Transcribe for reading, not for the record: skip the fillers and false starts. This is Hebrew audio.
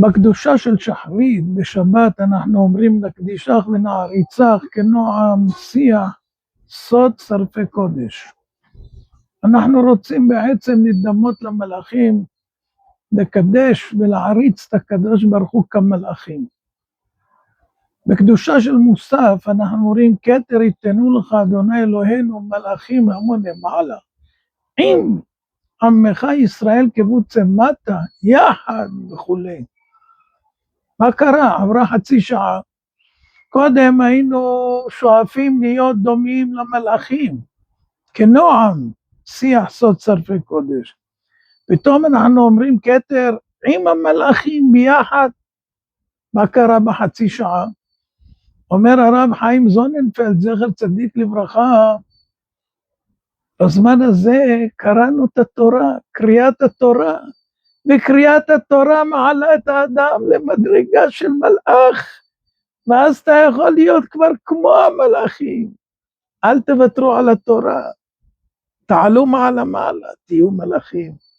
בקדושה של שחרית, בשבת אנחנו אומרים נקדישך ונעריצך כנועם שיח סוד שרפי קודש. אנחנו רוצים בעצם להידמות למלאכים, לקדש ולהעריץ את הקדוש ברוך הוא כמלאכים. בקדושה של מוסף אנחנו אומרים כתר יתנו לך אדוני אלוהינו מלאכים המון למעלה, עם עמך ישראל קבוץ מטה יחד וכולי. מה קרה? עברה חצי שעה. קודם היינו שואפים להיות דומים למלאכים, כנועם שיח סוד שרפי קודש. פתאום אנחנו אומרים כתר עם המלאכים ביחד. מה קרה בחצי שעה? אומר הרב חיים זוננפלד, זכר צדיק לברכה, בזמן הזה קראנו את התורה, קריאת התורה, וקריאת התורה מעלה את האדם למדרגה של מלאך, ואז אתה יכול להיות כבר כמו המלאכים. אל תוותרו על התורה, תעלו מעלה מעלה, תהיו מלאכים.